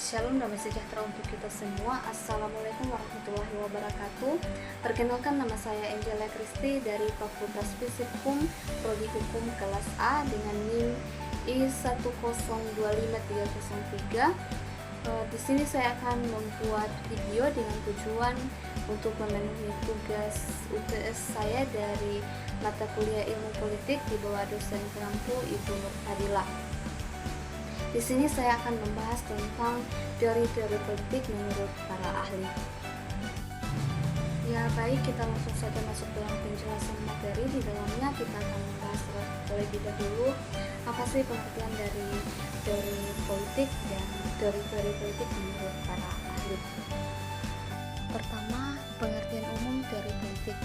Shalom, damai sejahtera untuk kita semua. Assalamualaikum warahmatullahi wabarakatuh. Perkenalkan, nama saya Angela Kristi dari Fakultas Fisip Hukum, Prodi Hukum kelas A dengan NIM I1025303. Di sini saya akan membuat video dengan tujuan untuk memenuhi tugas UTS saya dari mata kuliah Ilmu Politik di bawah dosen pengampu Ibu Nur Fadilah. Di sini saya akan membahas tentang teori-teori politik menurut para ahli. Ya baik, kita langsung saja masuk dalam penjelasan materi. Di dalamnya kita akan membahas terlebih dahulu apa sih pengertian dari teori politik dan teori-teori politik menurut para ahli. Pertama, pengertian umum teori politik.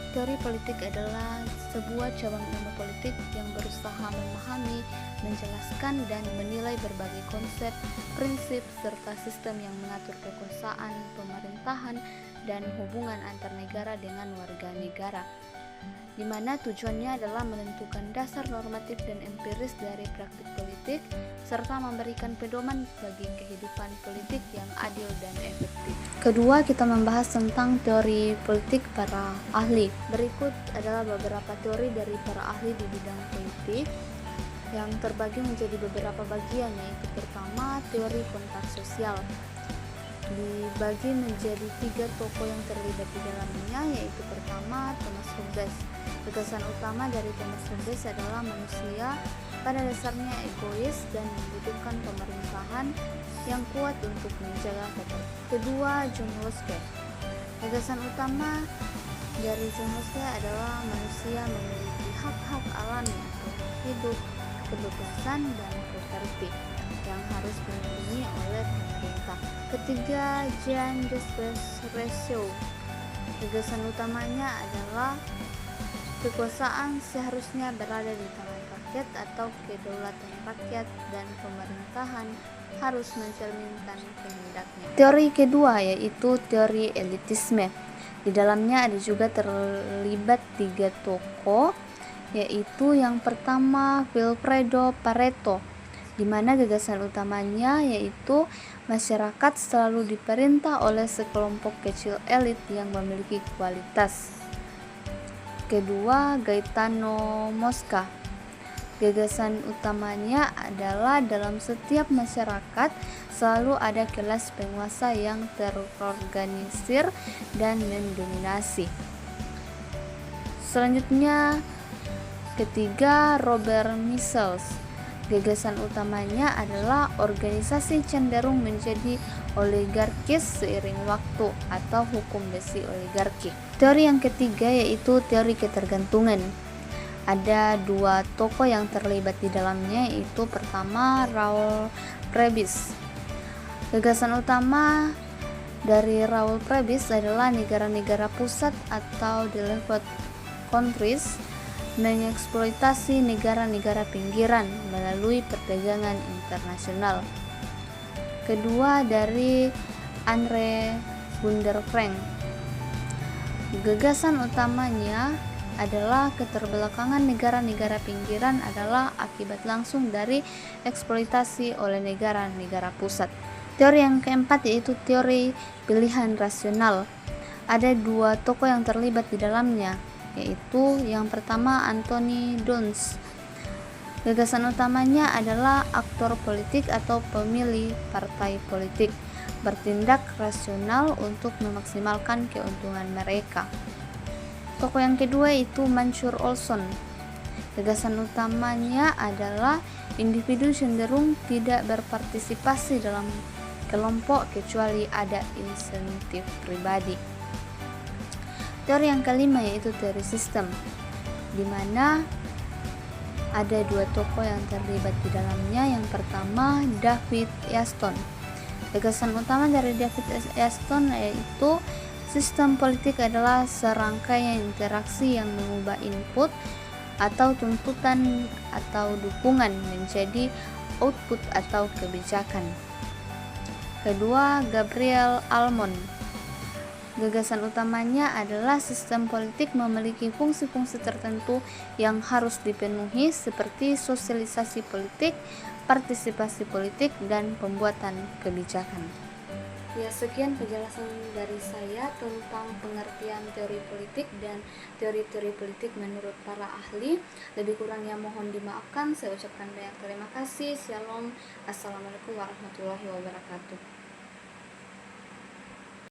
Teori politik adalah sebuah cabang ilmu politik yang berusaha memahami, menjelaskan, dan menilai berbagai konsep, prinsip, serta sistem yang mengatur kekuasaan, pemerintahan, dan hubungan antar negara dengan warga negara, di mana tujuannya adalah menentukan dasar normatif dan empiris dari praktik politik, serta memberikan pedoman bagi kehidupan politik yang adil dan efektif. Kedua, kita membahas tentang teori politik para ahli. Berikut adalah beberapa teori dari para ahli di bidang politik yang terbagi menjadi beberapa bagian, yaitu pertama, teori kontak sosial. Dibagi menjadi 3 tokoh yang terlibat di dalamnya, yaitu pertama, Thomas Hobbes. Gagasan utama dari Thomas Hobbes adalah manusia pada dasarnya egois dan membutuhkan pemerintahan yang kuat untuk menjaga ketertiban. Kedua, John Locke. Gagasan utama dari John Locke adalah manusia memiliki hak-hak alami atau hidup, kebebasan, dan properti yang harus dilindungi oleh pemerintah. Ketiga, Jean-Jacques Rousseau. Gagasan utamanya adalah kekuasaan seharusnya berada di tangan rakyat atau kedaulatan rakyat dan pemerintahan harus mencerminkan kehendaknya. Teori kedua yaitu teori elitisme. Di dalamnya ada juga terlibat 3 tokoh, yaitu yang pertama Vilfredo Pareto, di mana gagasan utamanya yaitu masyarakat selalu diperintah oleh sekelompok kecil elit yang memiliki kualitas. Kedua, Gaetano Mosca. Gagasan utamanya adalah dalam setiap masyarakat selalu ada kelas penguasa yang terorganisir dan mendominasi. Selanjutnya, ketiga, Robert Michels. Gagasan utamanya adalah organisasi cenderung menjadi oligarkis seiring waktu atau hukum besi oligarki. Teori yang ketiga yaitu teori ketergantungan. Ada 2 tokoh yang terlibat di dalamnya, yaitu pertama Raoul Prebys. Gagasan utama dari Raoul Prebys adalah negara-negara pusat atau developed countries mengeksploitasi negara-negara pinggiran melalui perdagangan internasional. Kedua, dari Andre Gunder Frank. Gagasan utamanya adalah keterbelakangan negara-negara pinggiran adalah akibat langsung dari eksploitasi oleh negara-negara pusat. Teori yang keempat yaitu teori pilihan rasional. Ada 2 tokoh yang terlibat di dalamnya, yaitu yang pertama Anthony Downs. Gagasan utamanya adalah aktor politik atau pemilih partai politik bertindak rasional untuk memaksimalkan keuntungan mereka. Tokoh yang kedua itu Mansur Olson. Gagasan utamanya adalah individu cenderung tidak berpartisipasi dalam kelompok kecuali ada insentif pribadi. Teori yang kelima yaitu teori sistem, di mana ada 2 tokoh yang terlibat di dalamnya. Yang pertama, David Easton. Gagasan utama dari David Easton yaitu sistem politik adalah serangkaian interaksi yang mengubah input atau tuntutan atau dukungan menjadi output atau kebijakan. Kedua, Gabriel Almond. Gagasan utamanya adalah sistem politik memiliki fungsi-fungsi tertentu yang harus dipenuhi seperti sosialisasi politik, partisipasi politik, dan pembuatan kebijakan. Ya, sekian penjelasan dari saya tentang pengertian teori politik dan teori-teori politik menurut para ahli. Lebih kurangnya mohon dimaafkan. Saya ucapkan banyak terima kasih. Shalom. Assalamualaikum warahmatullahi wabarakatuh.